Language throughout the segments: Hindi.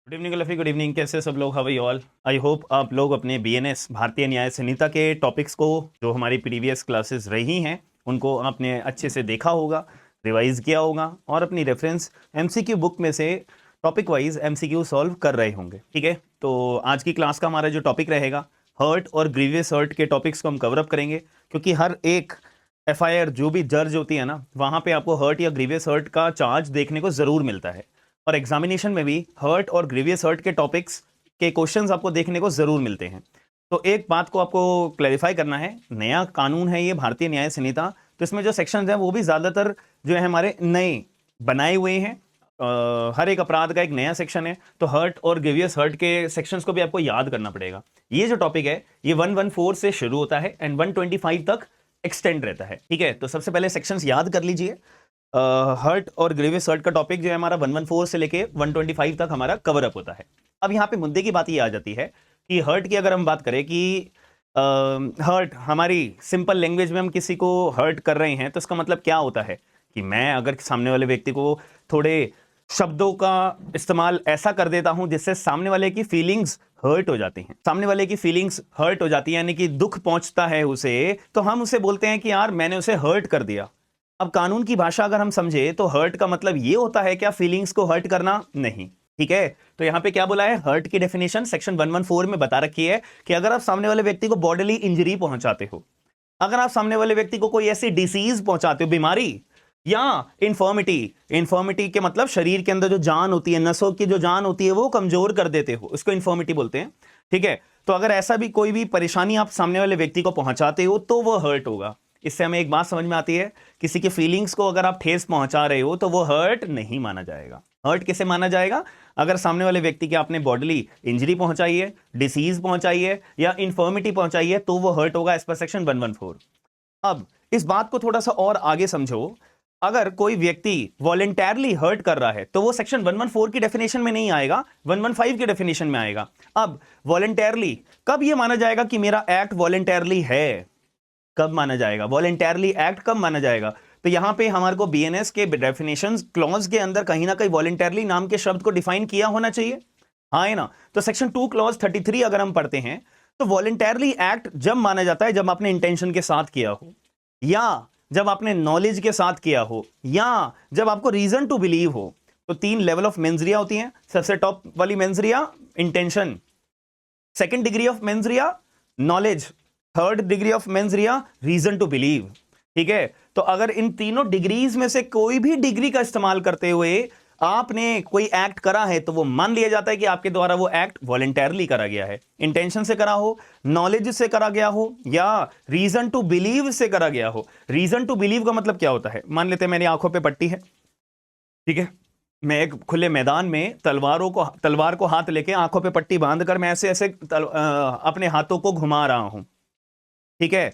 Good evening Luffy, good evening. कैसे सब लोग? How are you all? I hope आप लोग अपने बीएनएस भारतीय न्याय संहिता के टॉपिक्स को, जो हमारी प्रीवियस क्लासेस रही हैं, उनको आपने अच्छे से देखा होगा, रिवाइज किया होगा और अपनी रेफरेंस एमसीक्यू बुक में से टॉपिक वाइज एमसीक्यू सॉल्व कर रहे होंगे। ठीक है, तो आज की क्लास का हमारा जो टॉपिक रहेगा, हर्ट और ग्रीवियस हर्ट के टॉपिक्स को हम कवर अप करेंगे, क्योंकि हर एक एफआईआर जो भी जर्ज होती है ना, वहां पे आपको हर्ट या ग्रीवियस हर्ट का चार्ज देखने को जरूर मिलता है और एग्जामिनेशन में भी हर्ट और ग्रीवियस हर्ट के टॉपिक्स के क्वेश्चंस आपको देखने को जरूर मिलते हैं। तो एक बात को आपको क्लैरिफाई करना है, नया कानून है ये भारतीय न्याय संहिता, तो इसमें जो सेक्शंस हैं वो भी ज्यादातर जो है हमारे नए बनाए हुए हैं। हर एक अपराध का एक नया सेक्शन है, तो हर्ट और ग्रीवियस हर्ट के सेक्शंस को भी आपको याद करना पड़ेगा। ये जो टॉपिक है ये 114 से शुरू होता है एंड 125 तक एक्सटेंड रहता है। ठीक है, तो सबसे पहले सेक्शंस याद कर लीजिए। हर्ट और ग्रीवियस हर्ट का टॉपिक जो है हमारा 114 से लेके 125 तक हमारा कवर अप होता है। अब यहाँ पे मुद्दे की बात ये आ जाती है कि हर्ट की अगर हम बात करें कि हर्ट हमारी सिंपल लैंग्वेज में हम किसी को हर्ट कर रहे हैं, तो इसका मतलब क्या होता है कि मैं अगर सामने वाले व्यक्ति को थोड़े शब्दों का इस्तेमाल ऐसा कर देता हूं जिससे सामने वाले की फीलिंग्स हर्ट हो जाती हैं, सामने वाले की फीलिंग्स हर्ट हो जाती है, यानी कि दुख पहुंचता है उसे, तो हम उसे बोलते हैं कि यार मैंने उसे हर्ट कर दिया। अब कानून की भाषा अगर हम समझे तो हर्ट का मतलब ये होता है क्या फीलिंग्स को हर्ट करना? नहीं। ठीक है, तो यहां पे क्या बोला है, हर्ट की डेफिनेशन सेक्शन 114 में बता रखी है कि अगर आप सामने वाले व्यक्ति को बॉडीली इंजरी पहुंचाते हो, अगर आप सामने वाले व्यक्ति को कोई ऐसी डिसीज पहुंचाते हो, बीमारी या इंफॉर्मिटी के मतलब शरीर के अंदर जो जान होती है, नसों की जो जान होती है वो कमजोर कर देते हो, उसको इंफॉर्मिटी बोलते हैं। ठीक है, तो अगर ऐसा भी कोई भी परेशानी आप सामने वाले व्यक्ति को पहुंचाते हो तो वो हर्ट होगा। इससे हमें एक बात समझ में आती है, किसी की फीलिंग्स को अगर आप ठेस पहुंचा रहे हो तो वो हर्ट नहीं माना जाएगा। हर्ट किसे माना जाएगा? अगर सामने वाले व्यक्ति की आपने बॉडीली इंजरी पहुंचाई है, डिसीज पहुंचाई है या इंफॉर्मिटी पहुंचाई है, तो वो हर्ट होगा एज पर सेक्शन 114। अब इस बात को थोड़ा सा और आगे समझो, अगर कोई व्यक्ति वॉलेंटरली हर्ट कर रहा है तो वो सेक्शन 114 की डेफिनेशन में नहीं आएगा, 115 की डेफिनेशन में आएगा। अब वॉलेंटरली कब ये माना जाएगा कि मेरा एक्ट वॉलेंटरली है? कब माना जाएगा वॉलेंटरली एक्ट? कब माना जाएगा? तो यहां पे हमारे को बीएनएस के डेफिनेशंस क्लॉज के अंदर कहीं ना कहीं वॉलेंटरली नाम के शब्द को डिफाइन किया होना चाहिए, हाँ है ना? तो सेक्शन 2 क्लॉज 33 अगर हम पढ़ते हैं तो वॉलेंटरली एक्ट जब माना जाता है जब आपने इंटेंशन के साथ किया हो, या जब आपने नॉलेज के साथ किया हो, या जब आपको रीजन टू बिलीव हो। तो 3 लेवल ऑफ मेंजरिया होती हैं। सबसे टॉप वाली mens rea intention, second degree of mens rea knowledge, third degree of mens rea reason to believe. ठीक है, तो अगर इन तीनों डिग्रीज में से कोई भी डिग्री का इस्तेमाल करते हुए आपने कोई एक्ट करा है तो वो मान लिया जाता है कि आपके द्वारा वो एक्ट वॉलेंटरली करा गया है। इंटेंशन से करा हो, नॉलेज से करा गया हो, या रीजन टू बिलीव से करा गया हो। रीजन टू बिलीव का मतलब क्या होता है? मान लेते हैं मेरी आंखों पे पट्टी है, ठीक है, मैं एक खुले मैदान में तलवार को हाथ लेके आंखों पे पट्टी बांधकर मैं ऐसे ऐसे अपने हाथों को घुमा रहा हूं। ठीक है,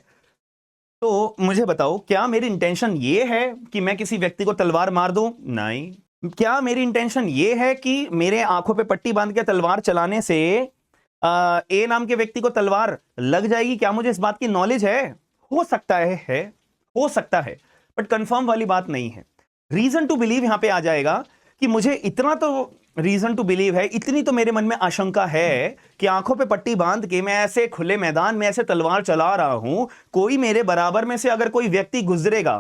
तो मुझे बताओ, क्या मेरी इंटेंशन ये है कि मैं किसी व्यक्ति को तलवार मार दूं? नहीं। क्या मेरी इंटेंशन ये है कि मेरे आंखों पे पट्टी बांध के तलवार चलाने से ए नाम के व्यक्ति को तलवार लग जाएगी? क्या मुझे इस बात की नॉलेज है? हो सकता है, हो सकता है, बट कंफर्म वाली बात नहीं है। रीजन टू बिलीव यहां पे आ जाएगा कि मुझे इतना तो रीजन टू बिलीव है, इतनी तो मेरे मन में आशंका है कि आंखों पे पट्टी बांध के मैं ऐसे खुले मैदान में ऐसे तलवार चला रहा हूं, कोई मेरे बराबर में से अगर कोई व्यक्ति गुजरेगा,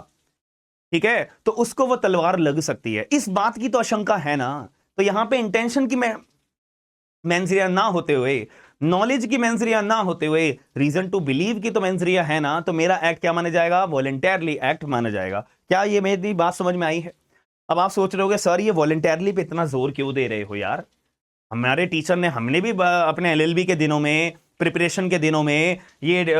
ठीक है, तो उसको वो तलवार लग सकती है। इस बात की तो आशंका है ना। तो यहां पे इंटेंशन की मेंजरिया ना होते हुए, नॉलेज की मेंजरिया ना होते हुए, रीजन टू बिलीव की तो मेंजरिया है ना, तो मेरा एक्ट क्या माना जाएगा? वॉलेंटरली एक्ट माना जाएगा। क्या ये मेरी बात समझ में आई है? अब आप सोच रहे होगे सर ये वॉलेंटरली पे इतना जोर क्यों दे रहे हो यार? हमारे टीचर ने, हमने भी अपने एलएलबी के दिनों में, प्रिपरेशन के दिनों में, ये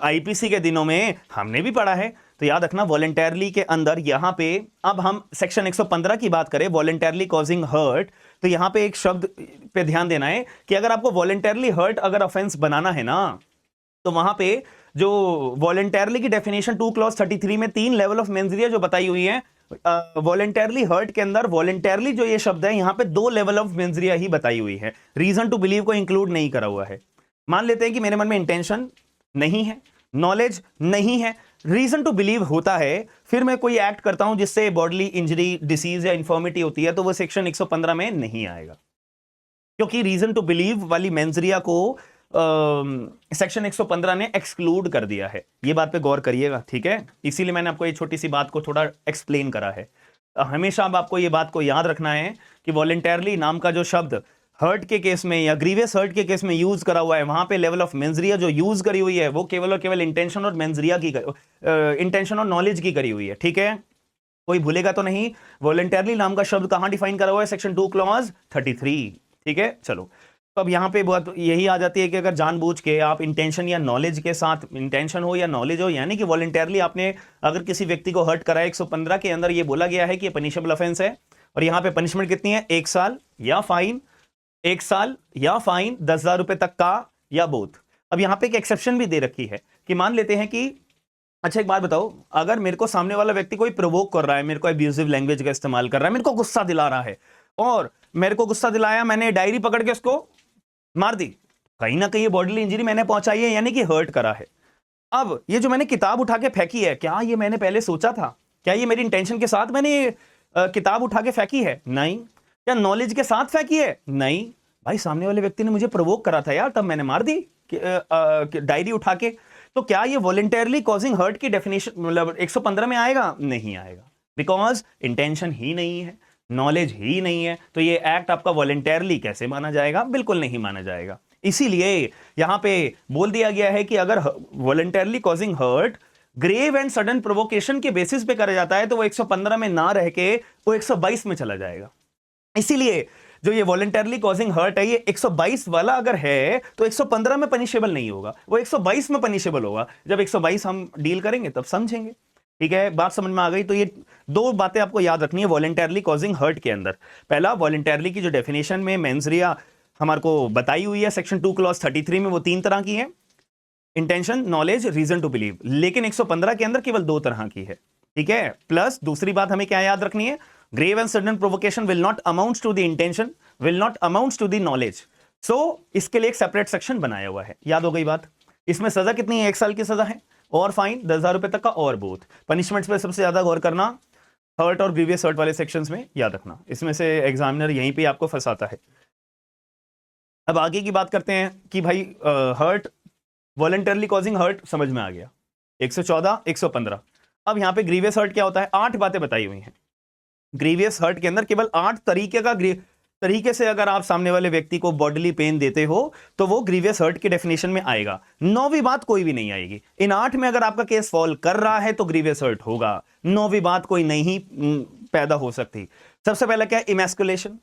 आईपीसी के दिनों में हमने भी पढ़ा है। तो याद रखना वॉलेंटरली के अंदर यहां पे, अब हम सेक्शन 115 की बात करें, वॉलेंटरली कॉजिंग हर्ट, तो यहां पे एक शब्द पे ध्यान देना है कि अगर आपको वॉलेंटरली हर्ट अगर ऑफेंस बनाना है ना, तो वहां पे जो वॉलेंटरली की डेफिनेशन 2 क्लॉज 33 में 3 लेवल ऑफ मेंजरिया जो बताई हुई है, वॉलेंटरली हर्ट के अंदर वॉलेंटरली जो ये शब्द है यहां पे 2 लेवल ऑफ मेंजरिया ही बताई हुई है, रीजन टू बिलीव को इंक्लूड नहीं करा हुआ है। मान लेते हैं कि मेरे मन में इंटेंशन नहीं है, नॉलेज नहीं है, रीजन टू बिलीव होता है, फिर मैं कोई एक्ट करता हूं जिससे बॉडीली इंजरी, डिसीज या इंफॉर्मिटी होती है, तो वो सेक्शन 115 में नहीं आएगा। क्योंकि रीजन टू बिलीव वाली मेंजरिया को सेक्शन 115 ने एक्सक्लूड कर दिया है। ये बात पे गौर करिएगा, ठीक है। इसीलिए मैंने आपको ये छोटी सी बात को थोड़ा एक्सप्लेन करा है। हमेशा अब आपको ये बात को याद रखना है कि वॉलेंटरली नाम का जो शब्द हर्ट के केस में या ग्रीवियस हर्ट के केस में यूज करा हुआ है, वहां पे लेवल ऑफ मेंजरिया जो यूज करी हुई है वो केवल और केवल इंटेंशन और मेंजरिया की इंटेंशन और नॉलेज की करी हुई है, ठीक है। कोई भूलेगा तो नहीं। वॉलेंटरली नाम का शब्द कहां डिफाइन करा हुआ है? सेक्शन 2 क्लॉज 33, ठीक है। चलो, तो अब यहां पे बात यही आ जाती है कि अगर जानबूझ के आप इंटेंशन या नॉलेज के साथ, इंटेंशन हो या नॉलेज हो, यानी कि वॉलेंटरली आपने अगर किसी व्यक्ति को हर्ट करा है, 115 के अंदर ये बोला गया है कि ये पनिशेबल ऑफेंस है, और यहां पे पनिशमेंट कितनी है? 1 साल या फाइन, 1 साल या फाइन, 10,000 रुपए तक का, या बोथ। अब यहां पे एक एक्सेप्शन भी दे रखी है कि मान लेते हैं कि अच्छा एक बात बताओ, अगर मेरे को सामने वाला व्यक्ति कोई प्रोवोक कर रहा है, मेरे को अब्यूजिव लैंग्वेज का इस्तेमाल कर रहा है, मेरे को गुस्सा दिला रहा है, और मेरे को गुस्सा दिलाया, मैंने डायरी पकड़ के उसको मार दी, कहीं ना कहीं बॉडीली इंजरी मैंने पहुंचाई है, यानी कि हर्ट करा है। अब ये जो मैंने किताब उठा के फेंकी है, क्या ये मैंने पहले सोचा था? क्या ये मेरी इंटेंशन के साथ मैंने किताब उठा के फेंकी है? नहीं। क्या नॉलेज के साथ फेंकी है? नहीं। भाई सामने वाले व्यक्ति ने मुझे प्रोवोक करा था यार, तब मैंने मार दी डायरी उठा के। तो क्या ये वॉलेंटरली कॉजिंग हर्ट की डेफिनेशन मतलब 115 में आएगा? नहीं आएगा, बिकॉज इंटेंशन ही नहीं है, नॉलेज ही नहीं है। तो ये एक्ट आपका वॉलेंटरली कैसे माना जाएगा? बिल्कुल नहीं माना जाएगा। इसीलिए यहां पे बोल दिया गया है कि अगर voluntarily causing hurt grave and sudden provocation के बेसिस पे करा जाता है तो वो 115 में ना रह के वो 122 में चला जाएगा। इसीलिए जो ये वॉलेंटरली कॉजिंग हर्ट है, ये 122 वाला अगर है तो 115 में पनिशेबल नहीं होगा, वो 122 में पनिशेबल होगा। जब 122 हम डील करेंगे तब समझेंगे, ठीक है। बात समझ में आ गई? तो ये दो बातें आपको याद रखनी है वॉलेंटरली कॉजिंग हर्ट के अंदर। पहला, वॉलेंटरली की जो डेफिनेशन में मेंजरिया हमारे को बताई हुई है सेक्शन 2 क्लॉज 33 में, वो 3 तरह की है, intention, knowledge, reason to believe. लेकिन 115 के अंदर केवल 2 तरह की है, ठीक है। प्लस दूसरी बात हमें क्या याद रखनी है? grave and sudden provocation will not amount to the intention, will not amount to the knowledge. So इसके लिए एक सेपरेट सेक्शन बनाया हुआ है। याद हो गई बात? इसमें सजा कितनी है? 1 साल की सजा है, और फाइन 10,000 रुपए तक का, और बोथ। पनिशमेंट्स पे सबसे ज्यादा गौर करना हर्ट और ग्रीवियस हर्ट वाले सेक्शंस में, याद रखना। इसमें से एग्जामिनर यहीं पे आपको फंसाता है। अब आगे की बात करते हैं कि भाई हर्ट, वॉलेंटरली कॉजिंग हर्ट समझ में आ गया, 114, 115। अब यहां पे ग्रीवियस हर्ट क्या होता है? 8 बातें बताई हुई हैं। ग्रीवियस हर्ट के अंदर केवल 8 तरीके से अगर आप सामने वाले व्यक्ति को बॉडीली पेन देते हो तो वो ग्रीवियस हर्ट की डेफिनेशन में आएगा। 9वीं बात कोई भी नहीं आएगी। इन 8 में अगर आपका केस फॉल कर रहा है तो ग्रीवियस हर्ट होगा, 9वीं बात कोई नहीं पैदा हो सकती। सबसे पहला क्या है? इमैस्कुलेशन।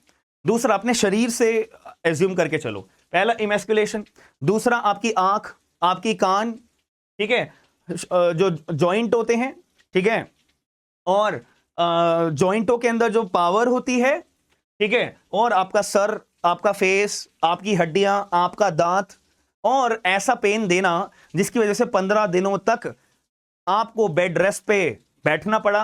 दूसरा, अपने शरीर से एज्यूम करके चलो, पहला इमैस्कुलेशन। दूसरा, आपकी आंख, आपकी कान, ठीक है, जो जॉइंट होते हैं, ठीक है, और जॉइंटों के अंदर जो पावर होती है, ठीक है, और आपका सर, आपका फेस, आपकी हड्डियां, आपका दांत, और ऐसा पेन देना जिसकी वजह से 15 दिनों तक आपको बेड रेस्ट पे बैठना पड़ा,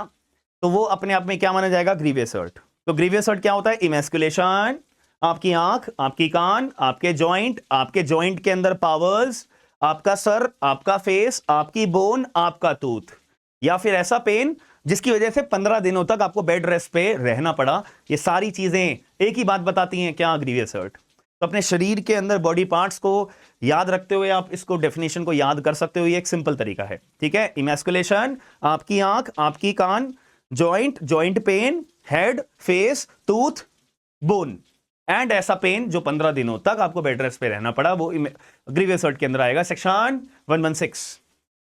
तो वो अपने आप में क्या माना जाएगा? Grievous hurt. तो ग्रीवियस हर्ट क्या होता है? इमैस्कुलेशन, आपकी आंख, आपकी कान, आपके जॉइंट के अंदर पावर्स, आपका सर, आपका फेस, आपकी बोन, आपका टूथ, या फिर ऐसा पेन जिसकी वजह से 15 दिनों तक आपको बेड रेस्ट पे रहना पड़ा। ये सारी चीजें एक ही बात बताती हैं, क्या? Grievous hurt. तो अपने शरीर के अंदर बॉडी पार्ट्स को याद रखते हुए आप इसको डेफिनेशन को याद कर सकते हो। ये एक सिंपल तरीका है, ठीक है। इमैस्कुलेशन, आपकी आंख, आपकी कान, joint pain, head, face, tooth, bone, and ऐसा पेन जो 15 दिनों तक आपको बेड रेस्ट पे रहना पड़ा, वो ग्रीवियस हर्ट के अंदर आएगा, सेक्शन 116।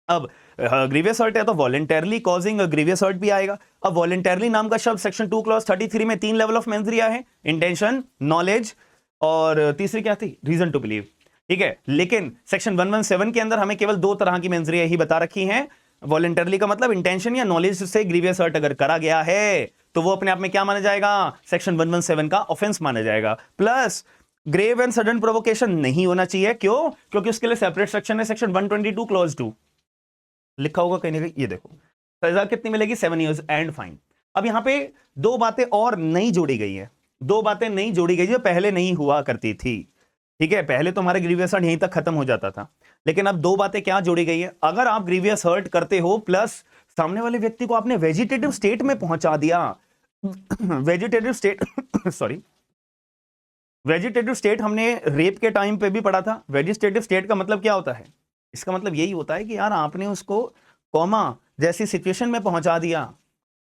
अब ग्रीवियस हर्ट है तो वॉलेंटरली कॉजिंग ग्रीवियस हर्ट भी आएगा। अब वॉलेंटरली नाम का शब्द सेक्शन 2 क्लॉज 33 में 3 लेवल ऑफ मेंजरिया है, इंटेंशन, नॉलेज, और तीसरी क्या थी? रीजन टू बिलीव, ठीक है। लेकिन सेक्शन 117 के अंदर हमें केवल 2 तरह की मेंजरिया ही बता रखी हैं। वॉलेंटरली का मतलब इंटेंशन या नॉलेज से ग्रीवियस हर्ट अगर करा गया है तो वो अपने आप में क्या माना जाएगा? सेक्शन 117 का ऑफेंस माना जाएगा। Plus grave and sudden provocation नहीं होना चाहिए। क्यों? क्योंकि उसके लिए सेपरेट सेक्शन है, सेक्शन 122 क्लॉज 2 लिखा होगा कहीं ना कहीं। ये देखो, सजा कितनी मिलेगी? 7 years एंड फाइन। अब यहां पे 2 बातें और नई जोड़ी गई है, 2 बातें नई जोड़ी गई जो पहले नहीं हुआ करती थी, ठीक है। पहले तो हमारे ग्रीवियस हर्ट यहीं तक खत्म हो जाता था, लेकिन अब 2 बातें क्या जोड़ी गई है? अगर आप ग्रीवियस हर्ट करते हो प्लस सामने वाले व्यक्ति को आपने वेजिटेटिव स्टेट में पहुंचा दिया, vegetative state sorry, vegetative state हमने रेप के टाइम पे भी पढ़ा था। वेजिटेटिव स्टेट का मतलब क्या होता है? इसका मतलब यही होता है कि यार आपने उसको कोमा जैसी सिचुएशन में पहुंचा दिया,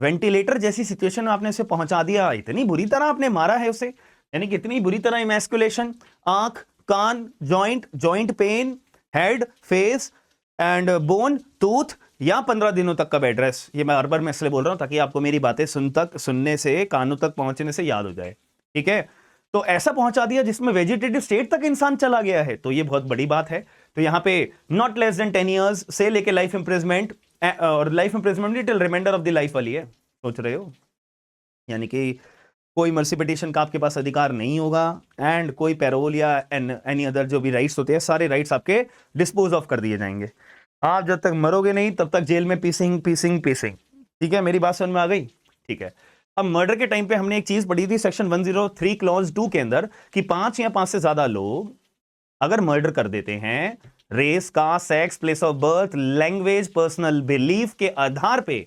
वेंटिलेटर जैसी सिचुएशन में आपने उसे पहुंचा दिया, इतनी बुरी तरह आपने मारा है उसे, यानी कि इतनी बुरी तरह इमैस्कुलेशन, आंख, कान, joint pain, head, face and bone, tooth, या 15 दिनों तक का बेड रेस्ट। ये मैं हर बार मैं इसलिए बोल रहा हूं ताकि आपको मेरी बातें सुनने से, कानों तक पहुंचने से याद हो जाए, ठीक है? तो ऐसा पहुंचा दिया जिसमें वेजिटेटिव स्टेट तक इंसान चला गया है, तो ये बहुत बड़ी बात है। तो यहां पे नॉट लेस देन 10 ईयर्स से लेके लाइफ इंप्रिजमेंट, और life imprisonment till reminder of the life वाली है, सोच रहे हो? यानी कि कोई मर्सी पिटीशन का आपके पास अधिकार नहीं होगा, एंड कोई पैरोल या एनी अदर जो भी राइट्स होते हैं, सारे राइट्स आपके डिस्पोज ऑफ कर दिए जाएंगे। आप जब तक मरोगे नहीं तब तक जेल में पीसिंग पीसिंग पीसिंग। ठीक है, मेरी बात समझ में आ गई? ठीक है। अब मर्डर के टाइम पे हमने एक चीज पढ़ी थी सेक्शन 103 क्लॉज 2 के अंदर कि 5 या 5 से ज्यादा लोग अगर मर्डर कर देते हैं race, caste, sex, place of birth, language, personal belief के आधार पे,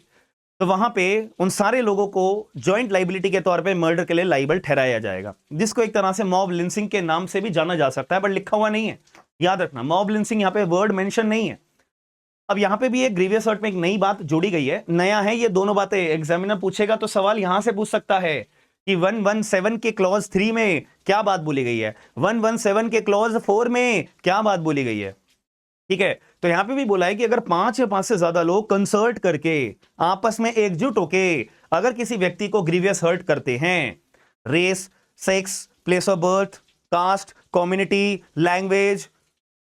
तो वहां पे उन सारे लोगों को जॉइंट लाइबिलिटी के तौर पे मर्डर के लिए लाइबल ठहराया जाएगा, जिसको एक तरह से मॉब लिंचिंग के नाम से भी जाना जा सकता है, बट लिखा हुआ नहीं है, याद रखना। मॉब लिंचिंग यहां पे वर्ड मेंशन नहीं है। अब यहां पे भी एक ग्रीवियस हर्ट में एक नई बात जोड़ी गई है, नया है ये दोनों बातें। एग्जामिनर पूछेगा तो सवाल यहां से पूछ सकता है कि 117 के क्लॉज 3 में क्या बात बोली गई है, 117 के क्लॉज 4 में क्या बात बोली गई है। ठीक है, तो यहां पे भी बोला है कि अगर 5 या 5 से ज्यादा लोग कंसर्ट करके आपस में एकजुट होके अगर किसी व्यक्ति को ग्रीवियस हर्ट करते हैं, race, sex, place of birth, caste, community, language,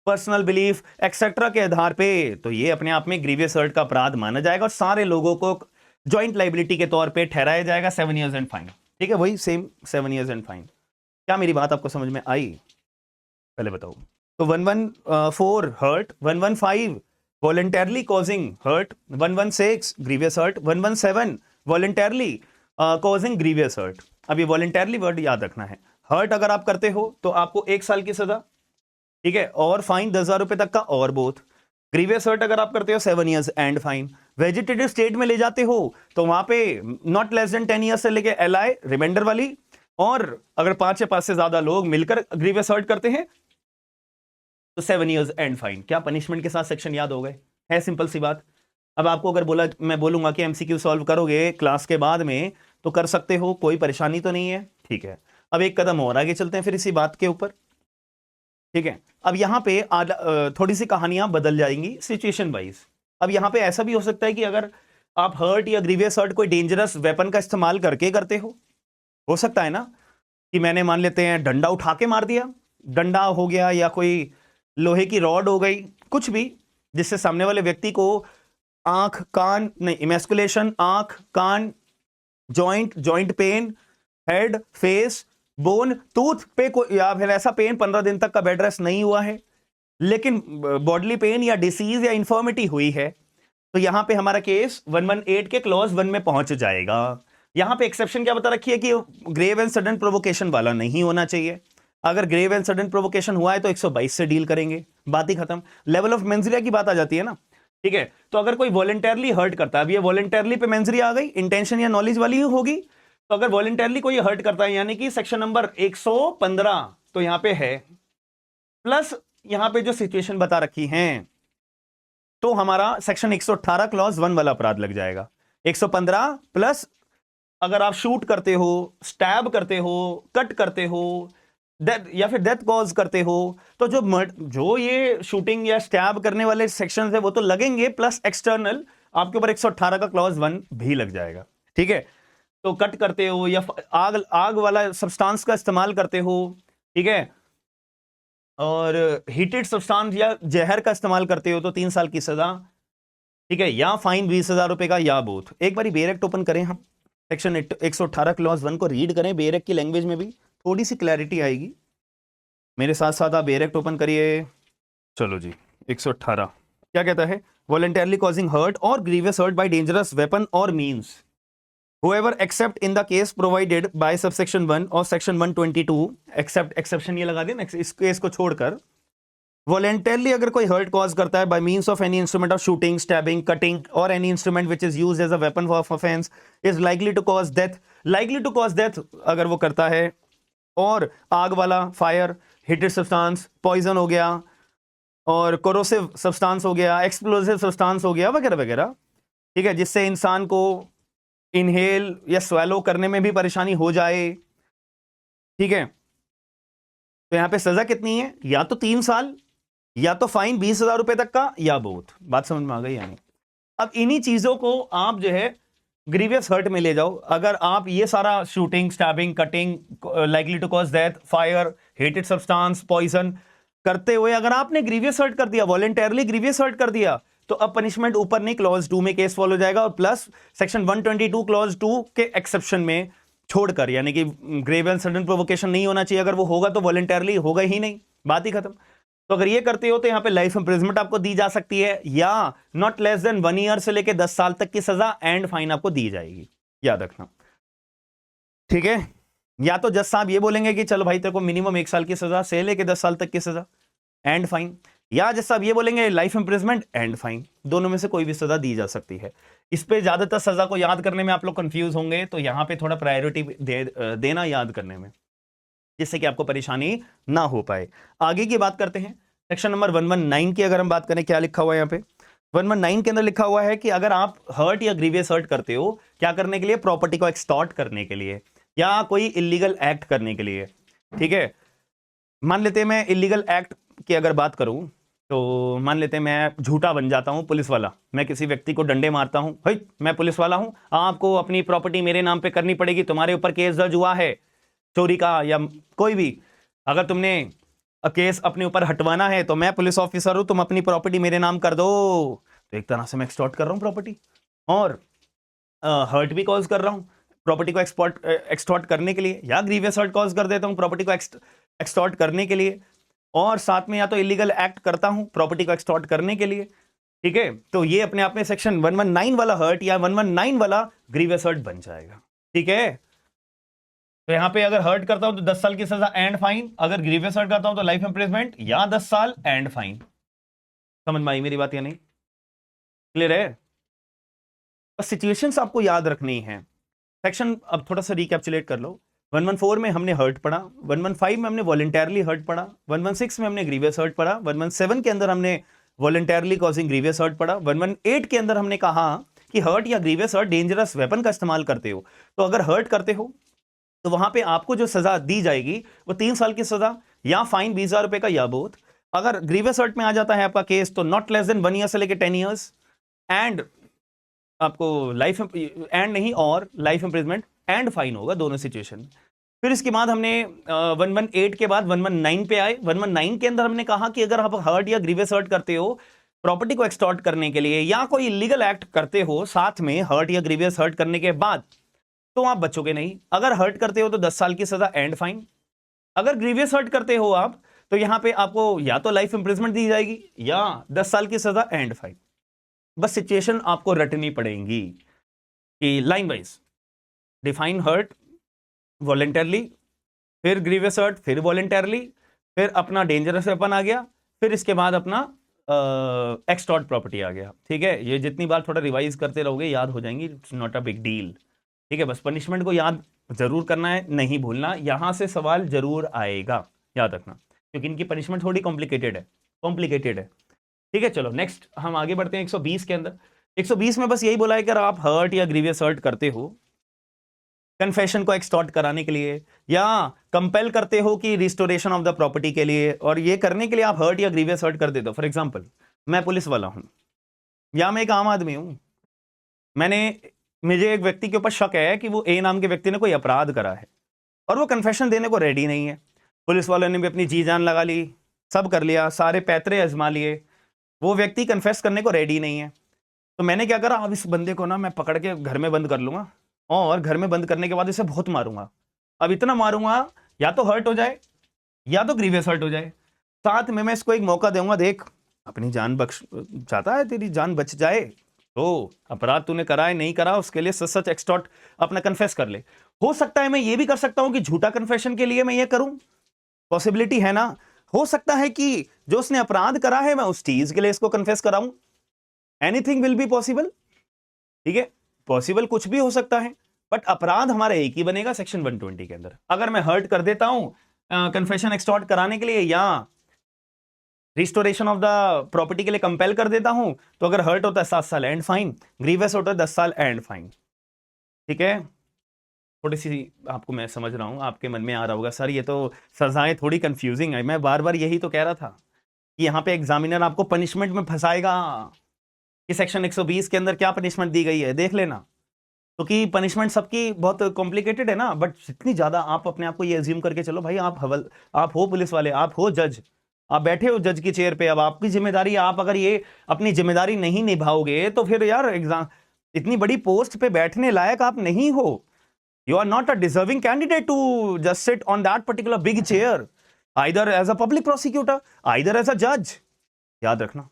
personal belief etcetera के आधार पे, तो ये अपने आप में ग्रीवियस हर्ट का अपराध माना जाएगा और सारे लोगों को जॉइंट लाइबिलिटी के तौर पे ठहराया जाएगा 7 इयर्स एंड फाइन। ठीक है, वही सेम 7 इयर्स एंड फाइन। क्या मेरी बात आपको समझ में आई? पहले बताओ। तो 114 hurt, 115 voluntarily causing hurt, 116 grievous hurt, 117 voluntarily causing grievous hurt. अब ये वॉलंटरली वर्ड याद रखना है। हर्ट अगर आप करते हो तो आपको 1 साल की सजा, ठीक है, और फाइन 10,000 रुपए तक का, और बोथ। ग्रीवियस हर्ट अगर आप करते हो 7 years and fine. Vegetative state में ले जाते हो तो वहां पे नॉट लेस देन 10 इयर्स से लेके एलआई रिमाइंडर वाली, और अगर 5 या 5 से ज्यादा लोग मिलकर ग्रीवियस हर्ट करते हैं तो 7 इयर्स एंड फाइन। क्या पनिशमेंट के साथ सेक्शन याद हो गए? है सिंपल सी बात। अब आपको अगर बोला, मैं बोलूंगा कि एमसीक्यू सॉल्व करोगे क्लास के बाद में, तो कर सकते हो, कोई परेशानी तो नहीं है। ठीक है, अब एक कदम और आगे चलते हैं फिर इसी बात के ऊपर। ठीक है, अब यहां पे थोड़ी सी कहानियां बदल जाएंगी सिचुएशन वाइज। अब यहां पे ऐसा भी हो सकता है कि अगर आप हर्ट या ग्रीवियस हर्ट कोई डेंजरस वेपन का इस्तेमाल करके करते हो सकता है ना कि मैंने मान लेते हैं डंडा उठा के मार दिया, डंडा हो गया या कोई लोहे की रॉड हो गई, कुछ भी जिससे सामने वाले व्यक्ति को आंख, कान, नहीं, इमैस्कुलेशन, आंख, कान, joint pain, head, face, bone, tooth पे या फिर ऐसा पेन 15 दिन तक का बेड रेस्ट नहीं हुआ है, लेकिन बॉडली पेन या डिसीज या इंफर्मिटी हुई है, तो यहां पे हमारा केस 118 के क्लॉज 1 में पहुंच जाएगा। यहां पे एक्सेप्शन क्या बता रखी है कि ग्रेव एंड सडन प्रोवोकेशन वाला नहीं होना चाहिए। अगर ग्रेव एंड सडन प्रोवोकेशन हुआ है तो 122 से डील करेंगे, बात ही खत्म। लेवल ऑफ मेंजरिया की बात आ जाती है ना। ठीक है, तो अगर कोई वॉलंटरली हर्ट करता है, अब ये वॉलंटरली पे मेंजरिया आ गई, इंटेंशन या नॉलेज वाली ही होगी, तो अगर वॉलंटरली कोई हर्ट करता है यानी कि सेक्शन नंबर 115 तो यहां पे है, प्लस यहां पे जो सिचुएशन बता रखी है, तो हमारा सेक्शन 118 क्लॉज 1 वाला अपराध लग जाएगा। 115 प्लस अगर आप शूट करते हो, स्टैब करते हो, कट करते हो, डेथ या फिर डेथ कॉज करते हो, तो जो ये शूटिंग या स्टैब करने वाले सेक्शन है वो तो लगेंगे, प्लस एक्सटर्नल आपके ऊपर 118 का क्लॉज 1 भी लग जाएगा। ठीक है, तो कट करते हो या आग वाला सब्सटेंस का इस्तेमाल करते हो, ठीक है, और हीटेड सब्सटेंस या जहर का इस्तेमाल करते हो तो 3 साल की सजा, ठीक है, या फाइन 20,000 रुपए का, या बोथ। एक बार बेयर एक्ट ओपन करें हम, सेक्शन 118 क्लॉज 1 को रीड करें बेयर एक्ट की लैंग्वेज में, भी थोड़ी सी क्लैरिटी आएगी। मेरे साथ साथ आप बेयर एक्ट ओपन करिए। चलो जी, 118 क्या कहता है? वॉलंटरली कॉजिंग हर्ट और grievous hurt by dangerous weapon और means, whoever except in the case provided by subsection 1 और section 122, except exception ये लगा देना इस केस को छोड़कर, वॉलेंटरली अगर कोई हर्ट कॉज करता है by means of any instrument of shooting, stabbing, cutting और any instrument which is used as a weapon of offence is likely to cause death. Likely to cause death अगर वो करता है और आग वाला, फायर, हीटेड सब्सटेंस, पॉइजन हो गया, और कोरोसिव सब्सटेंस हो गया, एक्सप्लोसिव सब्सटेंस हो गया, वगैरह वगैरह, ठीक है, जिससे इंसान को इनहेल या स्वेलो करने में भी परेशानी हो जाए, ठीक है। तो यहां पे सजा कितनी है, या तो 3 साल, या तो फाइन 20,000 रुपए तक का, या बोथ। बात समझ में आ गई यानी। अब इन्हीं चीजों को आप जो है ग्रीवियस हर्ट में ले जाओ। अगर आप ये सारा shooting, stabbing, cutting, likely to cause death, fire, heated substance, poison करते हुए अगर आपने ग्रीवियस हर्ट कर दिया, वॉलंटरली ग्रीवियस हर्ट कर दिया, तो अब पनिशमेंट ऊपर नहीं, क्लॉज 2 में केस फॉलो जाएगा, और प्लस सेक्शन 122 क्लॉज 2 के एक्सेप्शन में छोड़कर, यानी कि ग्रेव एंड सडन प्रोवोकेशन नहीं होना चाहिए। अगर वो होगा तो वॉलंटरली होगा ही नहीं, बात ही खत्म। तो अगर ये करते हो तो यहां पे लाइफ इंप्रिजमेंट आपको दी जा सकती है, या नॉट लेस देन 1 ईयर से लेकर 10 साल तक की सजा एंड फाइन आपको दी जाएगी, याद रखना, ठीक है। या तो जज साहब ये बोलेंगे कि चलो भाई तेरे को मिनिमम 1 साल की सजा से लेकर 10 साल तक की सजा एंड फाइन, या जज साहब ये बोलेंगे लाइफ इंप्रिजमेंट एंड फाइन, दोनों में से कोई भी सजा दी जा सकती है। इस पे ज्यादातर सजा को याद करने में आप लोग कंफ्यूज होंगे, तो यहां पे थोड़ा प्रायोरिटी देना याद करने में, जिससे कि आपको परेशानी ना हो पाए। आगे की बात करते हैं, सेक्शन नंबर 119 की अगर हम बात करें, क्या लिखा हुआ है यहाँ पे 119 के अंदर लिखा हुआ है कि अगर आप हर्ट या ग्रीवियस हर्ट करते हो, क्या करने के लिए, प्रॉपर्टी को एक्सटॉर्ट करने के लिए, या कोई इलीगल एक्ट करने के लिए, ठीक है। मान लेते हैं मैं इलीगल एक्ट की अगर बात करूं, तो मान लेते हैं मैं झूठा बन जाता हूं पुलिस वाला, मैं किसी व्यक्ति को डंडे मारता हूं, भाई मैं पुलिस वाला हूं, आपको अपनी प्रॉपर्टी मेरे नाम पे करनी पड़ेगी, तुम्हारे ऊपर केस दर्ज हुआ है चोरी का या कोई भी, अगर तुमने केस अपने ऊपर हटवाना है तो मैं पुलिस ऑफिसर हूं, तुम अपनी प्रॉपर्टी मेरे नाम कर दो, तो एक तरह से मैं एक्सटॉर्ट कर रहा हूं प्रॉपर्टी, और हर्ट भी कॉज कर रहा हूं प्रॉपर्टी को एक्सटॉर्ट करने के लिए, या ग्रीवियस हर्ट कॉज कर देता हूं प्रॉपर्टी को एक्सटॉर्ट करने के लिए, और साथ में या तो इलीगल एक्ट करता हूं प्रॉपर्टी को एक्सटॉर्ट करने के लिए, ठीक है। तो ये अपने आप में सेक्शन 119 वाला हर्ट या 119 वाला ग्रीवियस हर्ट बन जाएगा, ठीक है। तो यहां पे अगर हर्ट करता हूं तो 10 साल की सजा एंड फाइन, अगर ग्रीवियस हर्ट करता हूं तो लाइफ इंप्रिजमेंट या 10 साल एंड फाइन। समझ में आई मेरी बात या नहीं, क्लियर है। बस सिचुएशंस आपको याद रखनी है। सेक्शन अब थोड़ा सा रिकैप्चुलेट कर लो। 114 में हमने हर्ट पढ़ा, 115 में हमने वॉलंटरली हर्ट पढ़ा, 116 में हमने ग्रीवियस हर्ट पढ़ा, 117 के अंदर हमने वॉलंटरली कॉजिंग ग्रीवियस हर्ट पढ़ा, 118 के अंदर हमने कहा कि हर्ट या ग्रीवियस हर्ट डेंजरस वेपन का इस्तेमाल करते हो, तो अगर हर्ट करते हो तो वहां पे आपको जो सजा दी जाएगी वो 3 साल की सजा या फाइन 20,000 रुपए का, या बोथ। अगर ग्रीवियस हर्ट में आ जाता है आपका केस तो नॉट लेस देन 1 ईयर से लेकर 10 ईयर्स, एंड आपको लाइफ एंड नहीं और लाइफ इंप्रिजमेंट एंड फाइन होगा दोनों सिचुएशन। फिर इसके बाद हमने 118 के बाद 119 पे आए। 119 के अंदर हमने कहा कि अगर आप हर्ट या ग्रीवियस हर्ट करते हो प्रॉपर्टी को एक्सटॉर्ट करने के लिए, या कोई इलीगल एक्ट करते हो साथ में हर्ट या ग्रीवियस हर्ट करने के बाद, तो आप बचोगे नहीं। अगर हर्ट करते हो तो 10 साल की सजा एंड फाइन, अगर ग्रीवियस हर्ट करते हो आप तो यहां पे आपको या तो लाइफ इंप्रिजमेंट दी जाएगी या 10 साल की सजा एंड फाइन। बस सिचुएशन आपको रटनी पड़ेगी कि line wise define hurt voluntarily, फिर ग्रीवियस हर्ट, फिर वॉलंटरली, फिर अपना डेंजरस वेपन आ गया, फिर इसके बाद अपना एक्सटॉर्ट प्रॉपर्टी आ गया, ठीक है। ये जितनी बार थोड़ा रिवाइज करते रहोगे याद हो जाएंगी, it's not a big deal, ठीक है। बस पनिशमेंट को याद जरूर करना है, नहीं भूलना, यहां से सवाल जरूर आएगा, याद रखना, क्योंकि इनकी पनिशमेंट थोड़ी कॉम्प्लिकेटेड है, ठीक है। चलो नेक्स्ट हम आगे बढ़ते हैं 120 के अंदर। 120 में बस यही बोला है कि अगर आप हर्ट या ग्रीवियस हर्ट करते हो कन्फेशन को एक्सटॉर्ट कराने के लिए, या कंपेल करते हो कि रिस्टोरेशन ऑफ द प्रॉपर्टी के लिए, और ये करने के लिए आप हर्ट या ग्रीवियस हर्ट कर देते हो। फॉर एग्जांपल मैं पुलिस वाला हूं या मैं एक आम आदमी हूं, मुझे एक व्यक्ति के ऊपर शक है कि वो ए नाम के व्यक्ति ने कोई अपराध करा है, और वो कन्फेशन देने को रेडी नहीं है। पुलिस वालों ने भी अपनी जी जान लगा ली, सब कर लिया, सारे पैतरे आजमा लिए, वो व्यक्ति कन्फेस करने को रेडी नहीं है। तो मैंने क्या करा, अब इस बंदे को ना मैं पकड़ के घर में बंद कर लूंगा, और घर में बंद करने के बाद इसे बहुत मारूंगा। अब इतना मारूंगा या तो हर्ट हो जाए या तो ग्रीवियस हर्ट हो जाए, साथ में मैं इसको एक मौका दूंगा, देख अपनी जान बख्श चाहता है तेरी जान बच जाए तो अपराध तूने करा है नहीं करा उसके लिए सच एक्सटॉर्ट अपना कन्फेस कर ले। हो सकता है मैं ये भी कर सकता हूं कि झूठा कन्फेशन के लिए मैं ये करूं, पॉसिबिलिटी है ना। हो सकता है कि जो उसने अपराध करा है मैं उस चीज के लिए इसको कन्फेस कराऊं, एनीथिंग विल बी पॉसिबल, ठीक है। पॉसिबल कुछ भी हो सकता है, बट अपराध हमारा एक ही बनेगा सेक्शन 120 के अंदर। अगर मैं हर्ट कर देता हूं कन्फेशन एक्सटॉर्ट कराने के लिए या रिस्टोरेशन ऑफ द प्रॉपर्टी के लिए कंपेल कर देता हूं, तो अगर हर्ट होता है 7 साल एंड फाइन, ग्रीवियस होता है 10 साल एंड फाइन। ठीक है, थोड़ी सी आपको मैं समझ रहा हूं, आपके मन में आ रहा होगा सर ये तो सजाएं थोड़ी कंफ्यूजिंग है। मैं बार बार यही तो कह रहा था कि यहां पे एग्जामिनर आपको पनिशमेंट में फंसाएगा कि सेक्शन 120 के अंदर क्या पनिशमेंट दी गई है, देख लेना। क्योंकि पनिशमेंट सबकी बहुत कॉम्प्लिकेटेड है ना, बट जितनी ज्यादा आप अपने आप को ये एज्यूम करके चलो भाई आप हो पुलिस वाले, आप हो जज, आप बैठे हो जज की चेयर पे, अब आपकी जिम्मेदारी, आप अगर ये अपनी जिम्मेदारी नहीं निभाओगे तो फिर यार एग्जाम इतनी बड़ी पोस्ट पे बैठने लायक आप नहीं हो। You are not a deserving candidate to just sit on that particular big chair, either as a public prosecutor, either as a जज। याद रखना,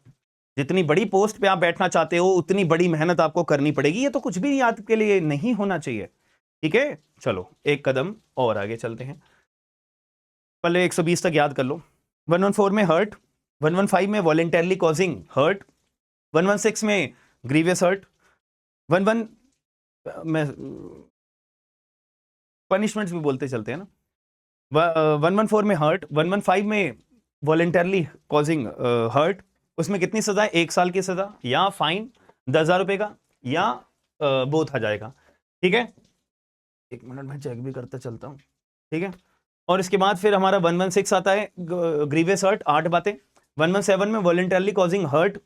जितनी बड़ी पोस्ट पे आप बैठना चाहते हो उतनी बड़ी मेहनत आपको करनी पड़ेगी। ये तो कुछ भी आपके लिए नहीं होना चाहिए। ठीक है, चलो एक कदम और आगे चलते हैं। पहले 120 तक याद कर लो। 114 में हर्ट, 115 में वॉलेंटरली कॉजिंग हर्ट, 116 में ग्रीवियस हर्ट, 11 में पनिशमेंट्स भी बोलते चलते हैं ना, 114 में हर्ट, 115 में वॉलेंटरली कॉजिंग हर्ट, उसमें कितनी सजा है? 1 साल की सजा या फाइन 10,000 रुपए का या बोथ आ जाएगा। ठीक है, एक मिनट में चेक भी करते चलता हूं। ठीक है, और इसके बाद फिर हमारा 116 आता है ग्रीवियस हर्ट, 8 बातें। 117 में वॉलेंटरली कॉजिंग हर्ट,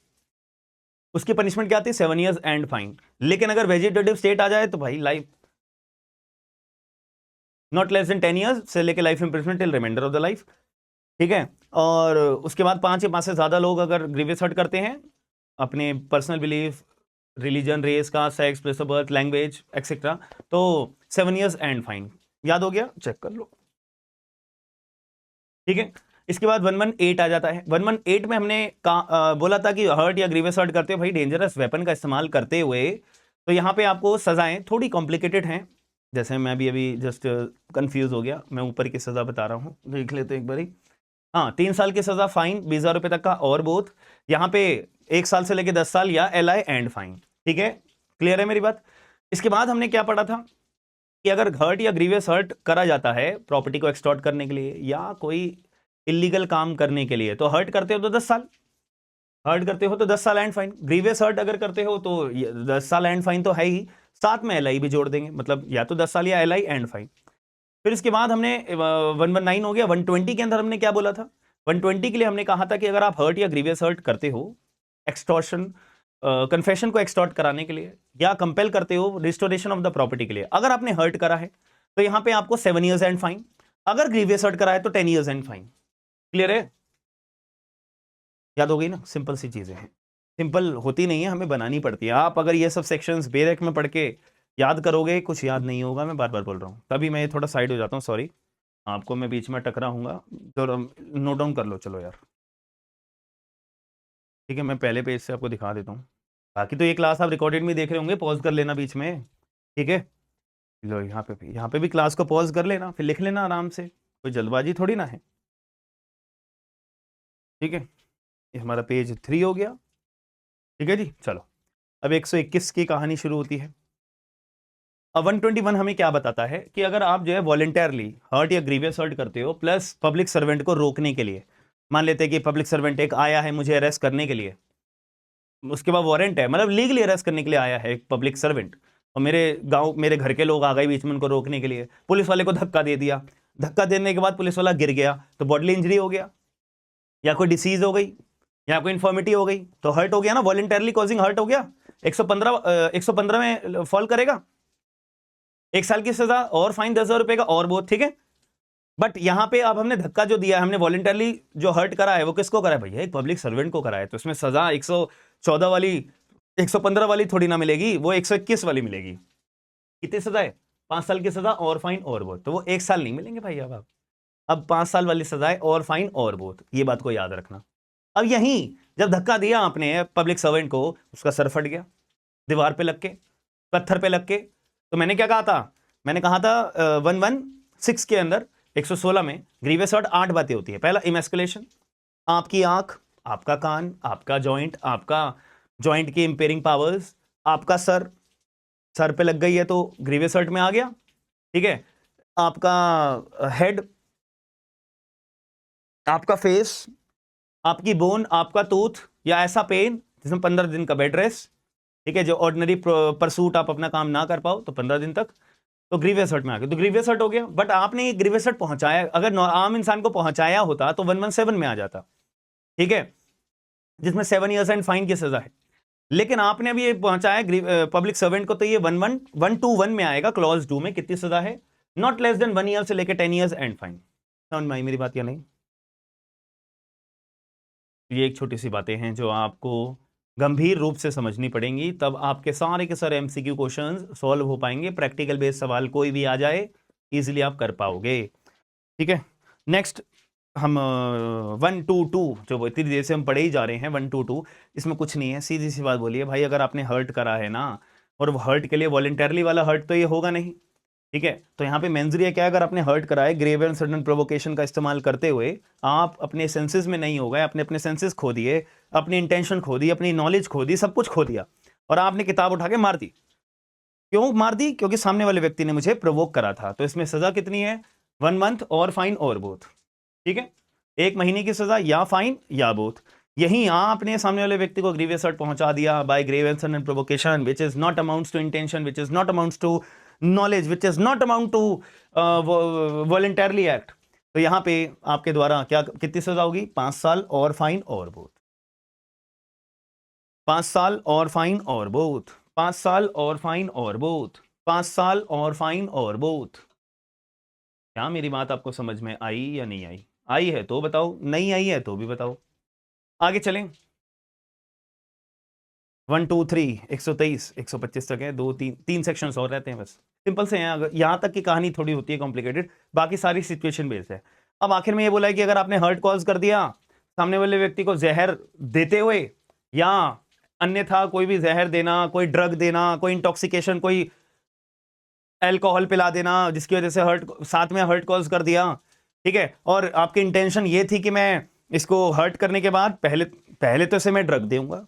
उसकी पनिशमेंट क्या आती है? 7 ईयर्स एंड फाइन। लेकिन अगर वेजिटेटिव स्टेट आ जाए तो भाई life, not less than 10 years से लेके life imprisonment till reminder of the life. ठीक है, और उसके बाद 5 या 5 से ज्यादा लोग अगर ग्रीवियस हर्ट करते हैं अपने पर्सनल बिलीफ, रिलीजन, रेस का, sex, place of birth, language etcetera, तो 7 ईयर्स एंड फाइन। याद हो गया? चेक कर लो। ठीक है, इसके बाद 118 आ जाता है। 118 में हमने बोला था कि हर्ट या ग्रीवियस हर्ट करते हुए भाई डेंजरस वेपन का इस्तेमाल करते हुए, तो यहां पे आपको सजाएं थोड़ी कॉम्प्लिकेटेड हैं। जैसे मैं भी अभी जस्ट कंफ्यूज हो गया, मैं ऊपर की सजा बता रहा हूं, देख लेते एक बारी। हाँ, 3 साल की सजा, फाइन 20,000 रुपए तक का, और बोथ यहाँ पे 1 साल से लेके 10 साल या LI एंड फाइन। ठीक है, क्लियर है मेरी बात? इसके बाद हमने क्या पढ़ा था कि अगर हर्ट या ग्रीवियस हर्ट करा जाता है प्रॉपर्टी को एक्सटॉर्ट करने के लिए या कोई इलीगल काम करने के लिए, तो हर्ट करते हो तो 10 साल, हर्ट करते हो तो 10 साल एंड फाइन। ग्रीवियस हर्ट अगर करते हो तो 10 साल एंड फाइन तो है ही, साथ में LI भी जोड़ देंगे, मतलब या तो 10 साल या LI एंड फाइन। फिर इसके बाद हमने 119 हो गया। 120 के अंदर हमने क्या बोला था? 120 के लिए हमने कहा था कि अगर आप हर्ट या ग्रीवियस हर्ट करते हो एक्सटॉर्शन, कन्फेशन को एक्सटॉर्ट कराने के लिए या कंपेल करते हो रिस्टोरेशन ऑफ द प्रॉपर्टी के लिए, अगर आपने हर्ट करा है तो यहां पे आपको 7 ईयर्स एंड फाइन, अगर ग्रीवियस हर्ट करा है तो 10 ईयर्स एंड फाइन। क्लियर है? याद हो गई ना? सिंपल सी चीजें हैं, सिंपल होती नहीं है, हमें बनानी पड़ती है। आप अगर ये सब सेक्शंस बेरेक में पढ़ के याद करोगे, कुछ याद नहीं होगा। मैं बार बार बोल रहा हूँ, तभी मैं थोड़ा साइड हो जाता हूँ, सॉरी, आपको मैं बीच में टकरा हूँगा, तो नोट डाउन कर लो। चलो यार, ठीक है, मैं पहले पेज से आपको दिखा देता हूँ। बाकी तो ये क्लास आप रिकॉर्डेड में देख रहे होंगे, पॉज कर लेना बीच में। ठीक है, लो यहाँ पे भी क्लास को पॉज कर लेना, फिर लिख लेना आराम से, कोई जल्दबाजी थोड़ी ना है। ठीक है, ये हमारा पेज 3 हो गया। ठीक है जी, चलो अब 121 की कहानी शुरू होती है। अब 121 हमें क्या बताता है कि अगर आप जो है वॉलेंटरली हर्ट या ग्रीवियस हर्ट करते हो प्लस पब्लिक सर्वेंट को रोकने के लिए, मान लेते हैं कि पब्लिक सर्वेंट एक आया है मुझे अरेस्ट करने के लिए, उसके बाद वारंट है, मतलब लीगली अरेस्ट करने के लिए आया है एक पब्लिक सर्वेंट, और मेरे गांव, मेरे घर के लोग आ गए बीच में उनको रोकने के लिए, पुलिस वाले को धक्का दे दिया, धक्का देने के बाद पुलिस वाला गिर गया तो बॉडीली इंजरी हो गया, या कोई डिसीज हो गई, या कोई इन्फॉर्मिटी हो गई, तो हर्ट हो गया ना, वॉलेंटरली कॉजिंग हर्ट हो गया, 115 में फॉल करेगा, 1 साल की सजा और फाइन 10,000 रुपए का और बहुत। ठीक है, बट यहां पे अब हमने धक्का जो दिया है, हमने वॉलेंटरली जो हर्ट करा है वो किसको करा है भैया? एक पब्लिक सर्वेंट को करा है, तो इसमें सजा 114 वाली, 115 वाली थोड़ी ना मिलेगी, वो 121 वाली मिलेगी। कितनी सजा है? 5 साल की सजा और फाइन और बहुत, तो वो 1 साल नहीं मिलेंगे भाई। अब 5 साल वाली सजाए और फाइन और बहुत, ये बात को याद रखना। अब यहीं जब धक्का दिया आपने पब्लिक सर्वेंट को, उसका सर फट गया दीवार पे लग के, पत्थर पे लग के, तो मैंने क्या कहा था? मैंने कहा था 116 के अंदर 116 में ग्रीवियस हर्ट 8 बातें होती है। पहला, इमेस्कुलेशन, आपकी आंख, आपका कान, आपका जॉइंट, आपका जॉइंट की इंपेयरिंग पावर्स, आपका सर, सर पे लग गई है तो ग्रीवियस हर्ट में आ गया, ठीक है। आपका हेड, आपका फेस, आपकी बोन, आपका टूथ, या ऐसा पेन जिसमें 15 दिन का बेड रेस्ट, ठीक है, जो ऑर्डिनरी परसूट आप अपना काम ना कर पाओ तो 15 दिन तक, तो ग्रीवियस हर्ट में आ गया, तो ग्रीवियस हर्ट हो गया। बट आपने ग्रीवियस हर्ट पहुंचाया, अगर आम इंसान को पहुंचाया होता तो 117 में आ जाता, ठीक है, जिसमें 7 ईयर्स एंड फाइन की सजा है। लेकिन आपने अभी ये पहुंचाया पब्लिक सर्वेंट को, तो ये 121 में आएगा, क्लॉज 2 में कितनी सजा है, नॉट लेस देन 1 ईयर से लेकर 10 ईयर्स एंड फाइन। समझ में आई मेरी बात या नहीं? ये एक छोटी सी बातें हैं जो आपको गंभीर रूप से समझनी पड़ेंगी, तब आपके सारे के सारे एमसीक्यू क्वेश्चंस सॉल्व हो पाएंगे। प्रैक्टिकल बेस्ड सवाल कोई भी आ जाए इजीली आप कर पाओगे, ठीक है। नेक्स्ट हम 122 जो इतनी देर से हम पढ़े ही जा रहे हैं, 122, इसमें कुछ नहीं है, सीधी सी बात बोलिए भाई, अगर आपने हर्ट करा है ना, और वो हर्ट के लिए वॉलंटरली वाला हर्ट तो ये होगा नहीं, ठीक है। तो यहाँ पे मेंजरिया क्या है, अगर आपने हर्ट करा है ग्रेव एंड सडन प्रोवोकेशन का इस्तेमाल करते हुए, आप अपने सेंसेस में नहीं हो गए, आपने अपने सेंसेस खो दिए, अपनी इंटेंशन खो दी, अपनी नॉलेज खो दी, सब कुछ खो दिया, और आपने किताब उठा के मार दी। क्यों मार दी? क्योंकि सामने वाले व्यक्ति ने मुझे प्रोवोक करा था। तो इसमें सजा कितनी है? 1 मंथ और फाइन और बोथ, ठीक है, 1 महीने की सजा या फाइन या बोथ। यही आपने सामने वाले व्यक्ति को ग्रीवियस हर्ट पहुंचा दिया by grave and sudden provocation which is not amounts to intention, which is not amounts to knowledge, which is not amount to voluntarily act. तो यहां पे आपके द्वारा क्या कितनी सजा होगी? 5 साल और फाइन और बोथ, 5 साल और फाइन और बोथ, 5 साल और फाइन और बोथ, 5 साल और फाइन और बोथ। क्या मेरी बात आपको समझ में आई या नहीं आई? आई है तो बताओ, नहीं आई है तो भी बताओ। आगे चलें। 1 2 3 123 125 तक है, 2 3 सेक्शंस और रहते हैं बस, सिंपल से हैं। अगर यहां तक की कहानी थोड़ी होती है कॉम्प्लिकेटेड, बाकी सारी सिचुएशन बेस्ड है। अब आखिर में ये बोला है कि अगर आपने हर्ट कॉज कर दिया सामने वाले व्यक्ति को जहर देते हुए, या अन्यथा कोई भी जहर देना, कोई ड्रग देना, कोई इंटॉक्सिकेशन, कोई अल्कोहल पिला देना जिसकी वजह से हर्ट, साथ में हर्ट कॉज कर दिया, ठीक है, और आपकी इंटेंशन ये थी कि मैं इसको हर्ट करने के बाद पहले तो इसे मैं ड्रग दूंगा,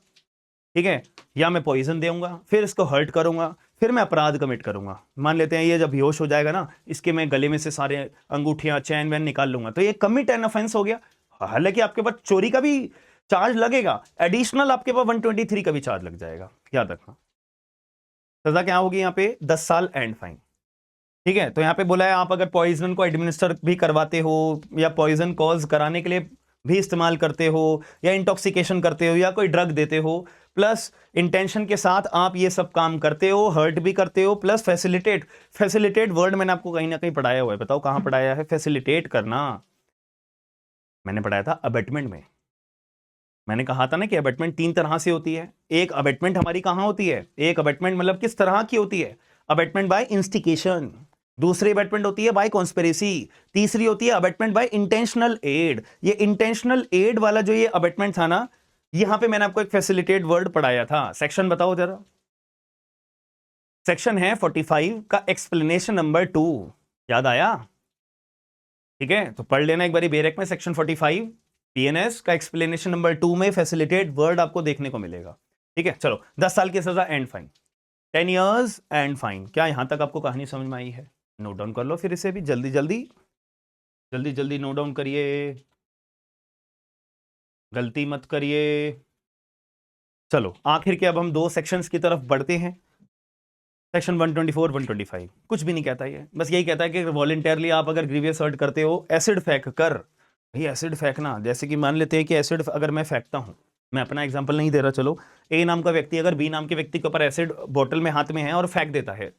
ठीक है, या मैं पॉइजन दूंगा, फिर इसको हर्ट करूंगा, फिर मैं अपराध कमिट करूंगा। मान लेते हैं ये जब बेहोश हो जाएगा ना, इसके मैं गले में से सारे अंगूठियां चैन वैन निकाल लूंगा, तो ये कमिट एन ऑफेंस हो गया। हालांकि आपके पास चोरी का भी चार्ज लगेगा, एडिशनल आपके पास 123 का भी चार्ज लग जाएगा, याद रखना। सजा क्या होगी यहाँ पे? 10 साल एंड फाइन, ठीक है। तो यहाँ पे बोला है आप अगर पॉइजन को एडमिनिस्टर भी करवाते हो, या पॉइजन कॉज कराने के लिए भी इस्तेमाल करते हो, या इंटॉक्सिकेशन करते हो, या कोई ड्रग देते हो, प्लस इंटेंशन के साथ आप ये सब काम करते हो, हर्ट भी करते हो, प्लस फैसिलिटेट वर्ड मैंने आपको कहीं ना कहीं पढ़ाया हुआ है, बताओ कहां पढ़ाया है? फैसिलिटेट करना मैंने पढ़ाया था अबेटमेंट में। मैंने कहा था ना कि अबेटमेंट 3 तरह से होती है। एक अबेटमेंट हमारी कहां होती है? एक अबेटमेंट मतलब किस तरह की होती है? Abetment by instigation. दूसरी अबेटमेंट होती है बाय कॉन्स्पिरेसी। तीसरी होती है अबेटमेंट बाय इंटेंशनल एड। ये इंटेंशनल एड वाला जो ये अबेटमेंट था ना, यहां पे मैंने आपको एक फैसिलिटेट वर्ड पढ़ाया था। सेक्शन बताओ जरा। सेक्शन है 45 का एक्सप्लेनेशन नंबर 2, याद आया? ठीक है, तो पढ़ लेना एक बारी बेरेक में। सेक्शन 45 पीएनएस का एक्सप्लेनेशन नंबर 2 में फैसिलिटेट वर्ड आपको देखने को मिलेगा, ठीक है। चलो, 10 साल की सजा and fine, 10 years and fine. क्या यहां तक आपको कहानी समझ में आई है? नोट डाउन कर लो फिर इसे भी, जल्दी जल्दी जल्दी जल्दी नोट डाउन करिए, गलती मत करिए। चलो आखिर के अब हम 2 सेक्शंस की तरफ बढ़ते हैं। सेक्शन 124 125 कुछ भी नहीं कहता ये, बस यही कहता है कि वॉलंटियरली आप अगर ग्रीवियस हर्ट करते हो, एसिड फेंक कर, भाई एसिड फेंकना, जैसे कि मान लेते हैं कि एसिड अगर मैं फेंकता हूं, मैं अपना एग्जांपल नहीं दे रहा, चलो, ए नाम का व्यक्ति अगर बी नाम के व्यक्ति के ऊपर एसिड बोतल में हाथ में है और फेंक देता है,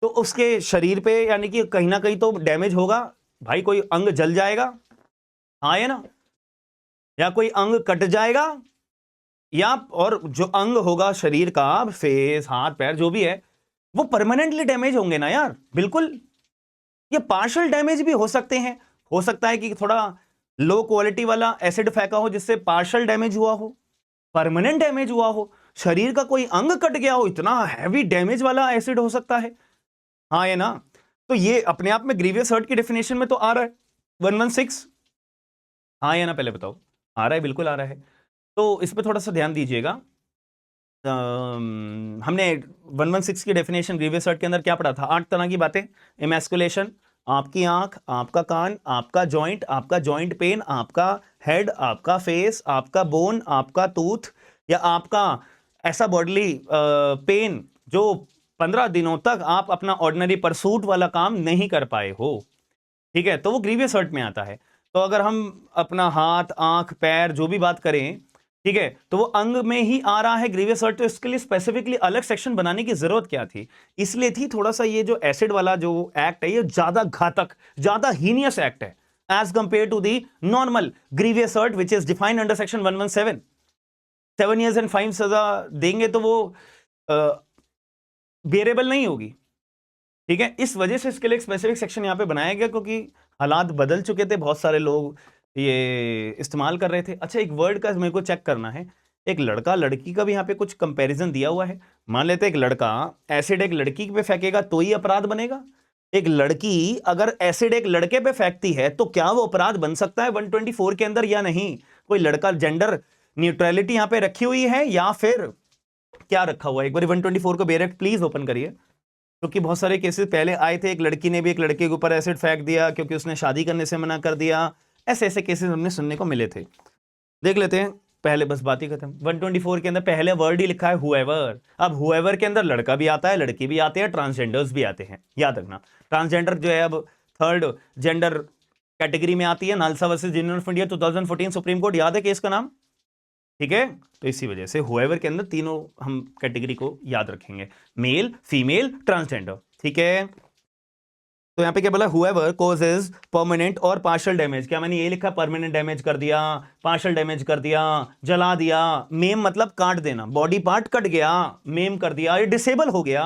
तो उसके शरीर पे यानी कि कहीं ना कहीं तो डैमेज होगा भाई, कोई अंग जल जाएगा, हाँ है ना, या कोई अंग कट जाएगा, या और जो अंग होगा शरीर का, फेस, हाथ, पैर, जो भी है, वो परमानेंटली डैमेज होंगे ना यार, बिल्कुल। ये पार्शियल डैमेज भी हो सकते हैं, हो सकता है कि थोड़ा लो क्वालिटी वाला एसिड फेंका हो जिससे पार्शियल डैमेज हुआ हो, परमानेंट डैमेज हुआ हो, शरीर का कोई अंग कट गया हो, इतना हैवी डैमेज वाला एसिड हो सकता है, हाँ है ना। तो ये अपने आप में ग्रीवियस हर्ट की डेफिनेशन में तो आ रहा है 116, हाँ या ना, पहले बताओ। आ रहा है, बिल्कुल आ रहा है। तो इस पर थोड़ा सा ध्यान दीजिएगा। हमने 116 की डेफिनेशन ग्रीवियस हर्ट के अंदर क्या पढ़ा था? 8 तरह की बातें। इमैस्कुलेशन, आपकी आंख, आपका कान, आपका जॉइंट पेन, आपका हेड, आपका फेस, आपका बोन, आपका टूथ, या आपका ऐसा बॉडली पेन जो 15 दिनों तक आप अपना ऑर्डिनरी परसूट वाला काम नहीं कर पाए हो, ठीक है, तो वो ग्रीवियस हर्ट में आता है। तो अगर हम अपना हाथ, आंख, पैर जो भी बात करें, ठीक है, तो वो अंग में ही आ रहा है ग्रीवियस हर्ट, तो इसके लिए स्पेसिफिकली अलग सेक्शन बनाने की जरूरत क्या थी? इसलिए थी थोड़ा सा ये जो एसिड वाला जो एक्ट है ये ज्यादा घातक, ज्यादा हीनियस एक्ट है as compare to the normal grievous hurt which is defined under section 117। 7 years and 5 सजा देंगे तो वो बेरेबल नहीं होगी, ठीक है। इस वजह से इसके लिए एक स्पेसिफिक सेक्शन यहां पे बनाया गया, क्योंकि हालात बदल चुके थे, बहुत सारे लोग ये इस्तेमाल कर रहे थे। अच्छा, एक वर्ड का मेरे को चेक करना है, एक लड़का लड़की का भी यहाँ पे कुछ कंपैरिजन दिया हुआ है। मान लेते एक लड़का एसिड एक लड़की पे फेंकेगा तो ही अपराध बनेगा, एक लड़की अगर एसिड एक लड़के पे फेंकती है तो क्या वो अपराध बन सकता है 124 के अंदर या नहीं? कोई लड़का, जेंडर न्यूट्रलिटी यहां पे रखी हुई है या फिर क्या रखा हुआ है? एक बार 124 को बेरेक्ट प्लीज ओपन करिए, क्योंकि बहुत सारे केसेस पहले आए थे, एक लड़की ने भी एक लड़के के ऊपर एसिड फेंक दिया क्योंकि उसने शादी करने से मना कर दिया। ऐसे ऐसे केसेस हमने सुनने को मिले थे। देख लेते हैं पहले, बस बात ही खत्म। 124 के अंदर पहले वर्ड ही लिखा है हुएवर। अब हुएवर के अंदर लड़का भी आता है, लड़की भी आते हैं, ट्रांसजेंडर्स भी आते हैं। याद रखना, ट्रांसजेंडर जो है अब थर्ड जेंडर कैटेगरी में आती है। NALSA versus union of India 2014 supreme court, याद है केस का नाम, ठीक है। तो इसी वजह से हुएवर के अंदर तीनों हम कैटेगरी को याद रखेंगे, मेल, फीमेल, ट्रांसजेंडर, ठीक है। तो यहां पे क्या बोला? हुएवर कॉजेज परमानेंट और पार्शियल डैमेज। क्या मैंने ये लिखा परमानेंट डैमेज कर दिया, पार्शियल डैमेज कर दिया, जला दिया? मेम मतलब काट देना, बॉडी पार्ट कट गया, मेम कर दिया, ये डिसेबल हो गया,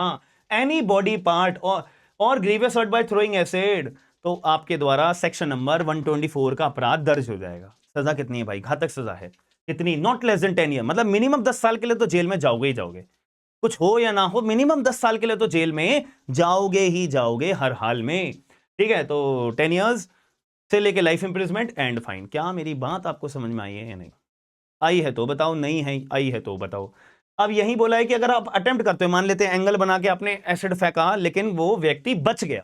एनी बॉडी पार्ट और grievous hurt by throwing acid, तो आपके द्वारा सेक्शन नंबर 124 का अपराध दर्ज हो जाएगा। सजा कितनी है भाई? घातक सजा है। कितनी? नॉट लेस देन 10 ईयर, मतलब मिनिमम 10 साल के लिए तो जेल में जाओगे ही जाओगे, कुछ हो या ना हो, मिनिमम 10 साल के लिए तो जेल में जाओगे ही जाओगे हर हाल में, ठीक है। तो 10 इयर्स से लेके लाइफ इंप्रिजमेंट एंड फाइन। क्या मेरी बात आपको समझ में आई है या नहीं? आई है तो बताओ, नहीं है आई है तो बताओ। अब यही बोला है कि अगर आप अटेम्प्ट करते हो, मान लेते हैं एंगल बना के आपने एसिड फेंका लेकिन वो व्यक्ति बच गया,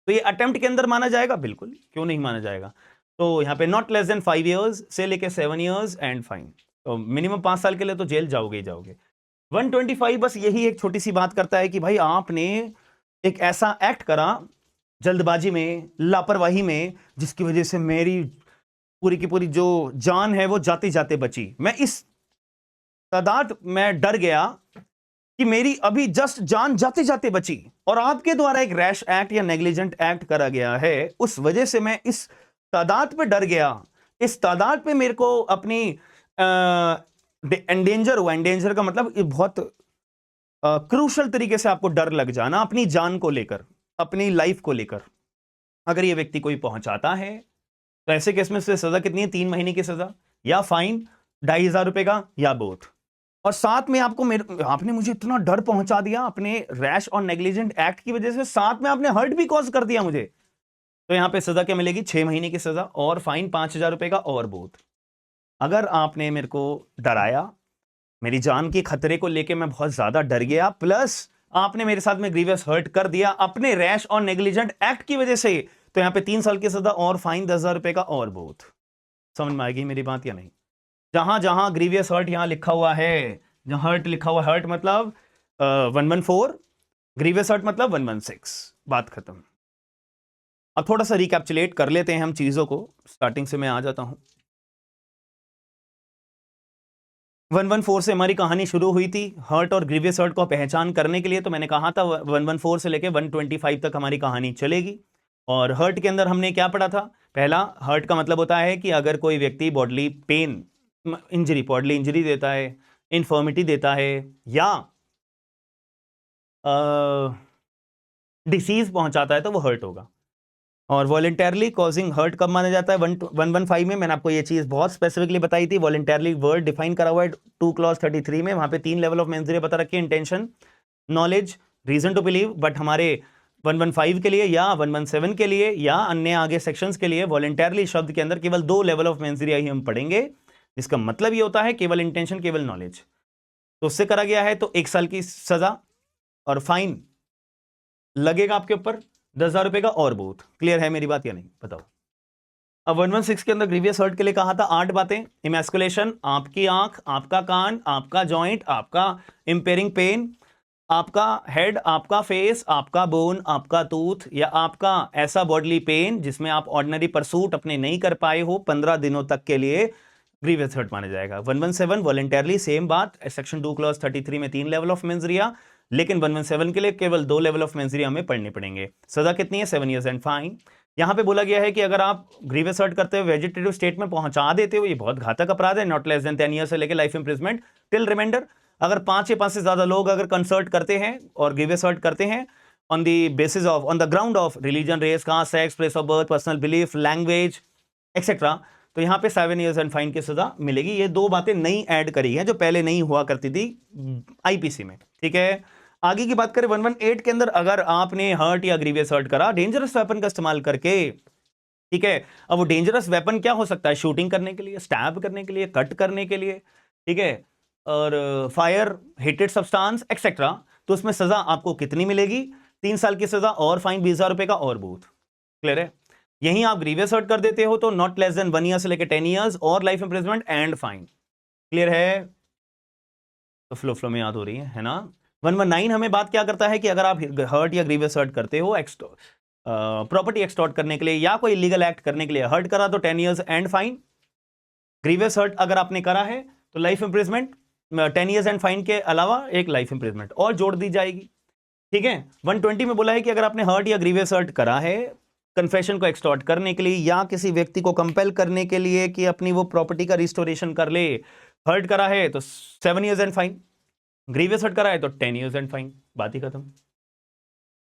तो ये अटेम्प्ट के अंदर माना जाएगा? बिल्कुल, क्यों नहीं माना जाएगा। तो यहाँ पे नॉट लेस देन 5 इयर्स से लेके 7 इयर्स एंड फाइन, तो मिनिमम 5 साल के लिए तो जेल जाओगे ही जाओगे। 125 बस यही एक छोटी सी बात करता है कि भाई आपने एक ऐसा एक्ट करा जल्दबाजी में, लापरवाही में, जिसकी वजह से मेरी पूरी की पूरी जो जान है वो जाते जाते बची। मैं इस तादाद में डर गया कि मेरी अभी जस्ट जान जाते जाते बची, और आपके द्वारा एक रैश एक्ट या नेग्लिजेंट एक्ट करा गया है, उस वजह से मैं इस तादाद पे डर गया। इस तादाद पे मेरे को अपनी एंडेंजर हुआ। एंडेंजर का मतलब बहुत क्रूशल तरीके से आपको डर लग जाना अपनी जान को लेकर, अपनी लाइफ को लेकर, अगर ये व्यक्ति कोई पहुंचाता है तो ऐसे केस में सजा कितनी है? 3 महीने की सजा या फाइन 2,500 रुपए का या बोथ। और साथ में आपने मुझे इतना डर पहुंचा दिया अपने रैश और नेग्लिजेंट एक्ट की वजह से, साथ में आपने हर्ट भी कॉज कर दिया मुझे, तो यहां पे सजा क्या मिलेगी? 6 महीने की सजा और फाइन 5,000 रुपए का और बोथ। अगर आपने मेरे को डराया, मेरी जान के खतरे को लेके मैं बहुत ज्यादा डर गया, प्लस आपने मेरे साथ में ग्रीवियस हर्ट कर दिया अपने रैश और नेग्लिजेंट एक्ट की वजह से, तो यहां पे 3 साल की सजा और फाइन 10,000 रुपए का और बोथ। समझ में आएगी मेरी बात या नहीं? जहां जहां ग्रीवियस हर्ट यहां लिखा हुआ है, जहां हर्ट लिखा हुआ, हर्ट मतलब 114, ग्रीवियस हर्ट मतलब 116, बात खत्म। अब थोड़ा सा रिकैप्चुलेट कर लेते हैं हम चीजों को, स्टार्टिंग से मैं आ जाता हूं। 114 से हमारी कहानी शुरू हुई थी हर्ट और ग्रीवियस हर्ट को पहचान करने के लिए। तो मैंने कहा था 114 से लेके 125 तक हमारी कहानी चलेगी। और हर्ट के अंदर हमने क्या पढ़ा था? पहला, हर्ट का मतलब होता है कि अगर कोई व्यक्ति bodily pain, injury, bodily injury देता है, इन्फर्मिटी देता है, या डिसीज पहुंचाता है तो वो हर्ट होगा। और वॉलेंटरली कॉजिंग हर्ट कब माना जाता है? 115 में मैंने आपको ये चीज बहुत स्पेसिफिकली बताई थी। वॉलेंटरली वर्ड डिफाइन करा हुआ है 2 क्लॉज 33 में, वहां पे 3 लेवल ऑफ मेंजरी बता रखी है, intention, knowledge, reason to believe. But हमारे 115 के लिए या 117 के लिए या अन्य आगे सेक्शंस के लिए वॉलेंटरली शब्द के अंदर केवल 2 लेवल ऑफ मेंजरी ही हम पढ़ेंगे, जिसका मतलब ये होता है केवल इंटेंशन, केवल नॉलेज। तो उससे करा गया है तो 1 साल की सजा और फाइन लगेगा आपके ऊपर 10,000 रुपए का और बहुत। क्लियर है मेरी बात या नहीं, बताओ। अब 116 के अंदर ग्रीवियस हर्ट के लिए कहा था 8 बातें। इमैस्कुलेशन, आपकी आंख, आपका कान, आपका जॉइंट, आपका इंपेयरिंग पेन, आपका हेड, आपका फेस, आपका बोन, आपका टूथ, या आपका ऐसा बॉडली पेन जिसमें आप ऑर्डिनरी परसूट अपने नहीं कर पाए हो 15 दिनों तक के लिए, ग्रीवियस हर्ट माना जाएगा। 117 वॉलंटरली, सेम बात, सेक्शन 2 क्लॉज 33 में 3 लेवल ऑफ मेंजरिया, लेकिन 117 के लिए केवल 2 लेवल ऑफ मेंजरिया हमें पढ़ने पड़ेंगे। सजा कितनी है? 7 years एंड फाइन। यहां पे बोला गया है कि अगर आप ग्रीवियस हर्ट करते हुए वेजिटेटिव स्टेट में पहुंचा देते हो, ये बहुत घातक अपराध है, नॉट लेस देन 10 years से लेकर लाइफ इंप्रिजमेंट टिल रिमाइंडर। अगर 5 या 5 से ज्यादा लोग अगर कंसर्ट करते हैं और ग्रीवियस हर्ट करते हैं on the ground of religion, race, caste, sex, place of birth, personal belief, language etcetera, तो यहां पे 7 years एंड फाइन की सजा मिलेगी। ये 2 बातें नई ऐड करी हैं जो पहले नहीं हुआ करती थी आईपीसी में। ठीक है, आगे की बात करें 118 के अंदर, अगर आपने हर्ट या ग्रीवियस हर्ट करा डेंजरस वेपन का इस्तेमाल करके, ठीक है, अब वो डेंजरस वेपन क्या हो सकता है? शूटिंग करने के लिए, स्टैब करने के लिए, कट करने के लिए, ठीक है, और फायर, हिटेड सब्सटेंस एक्सेट्रा, तो उसमें सजा आपको कितनी मिलेगी? 3 साल की सजा और फाइन 20,000 रुपए का और बूथ। क्लियर है? यहीं आप ग्रीवियस हर्ट कर देते हो तो नॉट लेस देन 1 year से लेकर 10 years और life imprisonment and fine. Clear है? तो फ्लो में याद हो रही है ना? 119 हमें बात क्या करता है कि अगर आप हर्ट या ग्रीवियस हर्ट करते हो प्रॉपर्टी एक्सटॉर्ट करने के लिए या कोई लीगल एक्ट करने के लिए, हर्ट करा तो 10 years and fine. Grievous hurt अगर आपने करा है तो life imprisonment, 10 years and fine के अलावा एक लाइफ इंप्रिजमेंट और जोड़ दी जाएगी। ठीक है, 120 में बोला है कि अगर आपने हर्ट या ग्रीवियस हर्ट करा है कन्फेशन को एक्सटॉर्ट करने के लिए या किसी व्यक्ति को कंपेल करने के लिए कि अपनी वो प्रॉपर्टी का रिस्टोरेशन कर ले, हर्ट करा है तो 7 years and fine, grievous hurt करा है तो 10 years एंड फाइन, बात ही खत्म।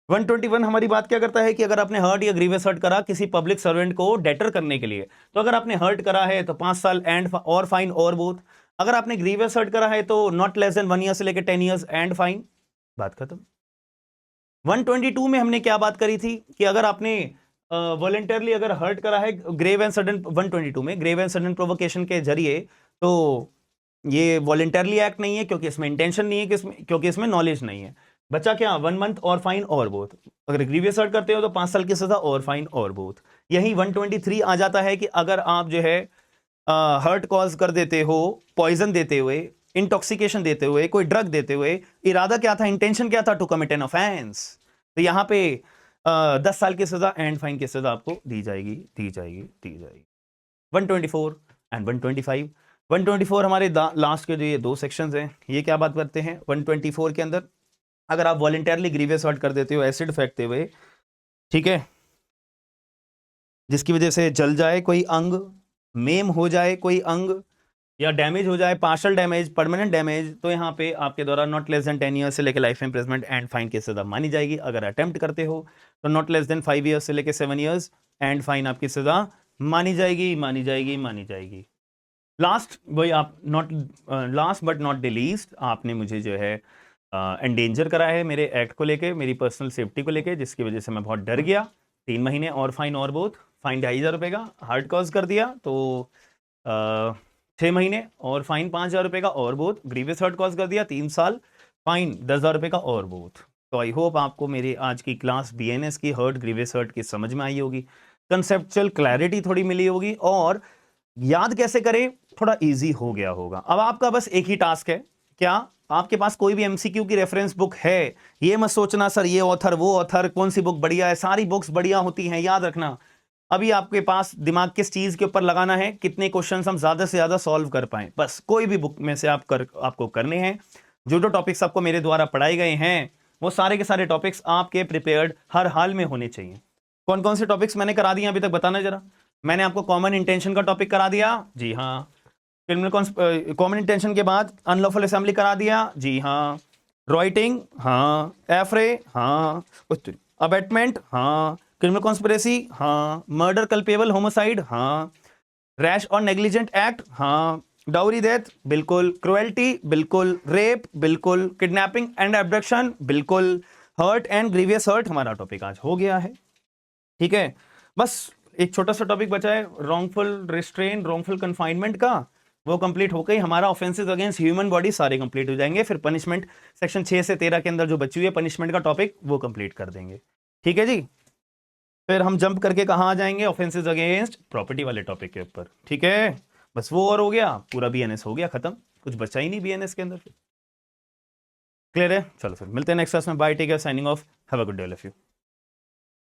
121 हमारी बात क्या करता है कि अगर आपने हर्ट या ग्रीवियस हर्ट करा किसी पब्लिक सर्वेंट को डेटर करने के लिए, तो अगर आपने हर्ट करा है तो 5 साल एंड और फाइन और बोथ। अगर आपने ग्रीवियस हर्ट करा है तो नॉट लेस देन 1 year से लेकर 10 years एंड फाइन, बात खत्म। 122 में हमने क्या बात करी थी कि अगर आपने वॉलंटरली अगर हर्ट करा है ग्रेव एंड सडन, 122 में ग्रेव एंड सडन प्रोवोकेशन के जरिए, तो ये वॉलंटरली एक्ट नहीं है क्योंकि इसमें इंटेंशन नहीं है, क्योंकि इसमें नॉलेज नहीं है। बच्चा क्या? 1 month और फाइन और बोथ। अगर ग्रीवियस हर्ट करते हो तो 5 साल की सजा और फाइन और बोथ। यही 123 आ जाता है कि अगर आप जो है हर्ट कॉज कर देते हो, पॉइजन देते हुए, इंटॉक्सिकेशन देते हुए, कोई ड्रग देते हुए, इरादा क्या था, इंटेंशन क्या था? टू कमिट एन ऑफेंस, तो यहां पे 10 साल की सजा एंड फाइन की सजा आपको दी जाएगी। 124 एंड 125। 124 हमारे लास्ट के जो ये 2 सेक्शंस हैं, ये क्या बात करते हैं? 124 के अंदर अगर आप वॉलंटरली ग्रीवियस हर्ट कर देते हो एसिड फेंकते हुए, ठीक है, जिसकी वजह से जल जाए कोई अंग, मेम हो जाए कोई अंग, या डैमेज हो जाए, पार्शियल डैमेज, परमानेंट डैमेज, तो यहाँ पे आपके द्वारा नॉट लेस देन 10 years से लेकर लाइफ इंप्रिजमेंट एंड फाइन की सजा मानी जाएगी। अगर अटेम्प्ट करते हो तो नॉट लेस देन 5 years से लेकर 7 years एंड फाइन आपकी सजा मानी जाएगी। लास्ट वही आप last but not the least, आपने मुझे जो है एंडेंजर करा है मेरे एक्ट को लेके, मेरी पर्सनल सेफ्टी को लेके, जिसकी वजह से मैं बहुत डर गया। 3 महीने और फाइन और बोथ, फाइन 2,500 रुपये का, हार्ड कॉज कर दिया तो 6 महीने और फाइन 5,000 रुपये का और बोथ, ग्रीवियस हर्ट कॉज कर दिया 3 साल, फाइन 10,000 रुपये का और बोथ। तो आई होप आपको मेरी आज की क्लास BNS की हर्ट ग्रीवियस हर्ट की समझ में आई होगी, कंसेप्चुअल क्लैरिटी थोड़ी मिली होगी, और याद कैसे करें थोड़ा इजी हो गया होगा। अब आपका बस एक ही टास्क है, क्या आपके पास कोई भी MCQ की रेफरेंस बुक है? ये मत सोचना सर ये ऑथर वो ऑथर कौन सी बुक बढ़िया है, सारी बुक्स बढ़िया होती हैं, याद रखना। अभी आपके पास दिमाग किस चीज के ऊपर लगाना है, कितने क्वेश्चंस हम ज्यादा से ज्यादा सॉल्व कर पाए, बस कोई भी बुक में से आपको करने हैं। जो टॉपिक्स आपको मेरे द्वारा पढ़ाए गए हैं वो सारे के सारे टॉपिक्स आपके प्रिपेयर्ड हर हाल में होने चाहिए। कौन कौन से टॉपिक्स मैंने करा दिए अभी तक बताना जरा। मैंने आपको कॉमन इंटेंशन का टॉपिक करा दिया, जी हाँ। क्रिमिनल कॉमन इंटेंशन के बाद अनलॉफुल असेंबली करा दिया, जी हाँ। रॉइटिंग, हाँ। एफ्रे, हाँ। अबेटमेंट, हाँ। क्रिमिनल कॉन्स्पिरेसी, हाँ। मर्डर कल्पेबल होमोसाइड, हाँ। रैश और नेग्लिजेंट एक्ट, हाँ। डाउरी डेथ, बिल्कुल। क्रुएल्टी, बिल्कुल। रेप, बिल्कुल। किडनैपिंग एंड एब्डक्शन, बिल्कुल। हर्ट एंड ग्रीवियस हर्ट हमारा टॉपिक आज हो गया है, ठीक है। बस एक छोटा सा टॉपिक बचा है रॉन्गफुल रिस्ट्रेन, रॉन्गफुल कन्फाइनमेंट का, वो कंप्लीट होकर ही हमारा ऑफेंसेस अगेंस्ट ह्यूमन बॉडी सारे कंप्लीट हो जाएंगे। फिर पनिशमेंट सेक्शन 6 से 13 के अंदर जो बची हुई है पनिशमेंट का टॉपिक वो कंप्लीट कर देंगे। ठीक है जी। फिर हम जंप करके कहाँ आ जाएंगे, ऑफेंसेस अगेंस्ट प्रॉपर्टी वाले टॉपिक के ऊपर। ठीक है, बस वो और हो गया, पूरा बीएनएस हो गया खत्म, कुछ बचा ही नहीं बीएनएस के अंदर। क्लियर है? चलो फिर मिलते हैं नेक्स्ट क्लास में। Bye, take care, signing off, have a good day all of you.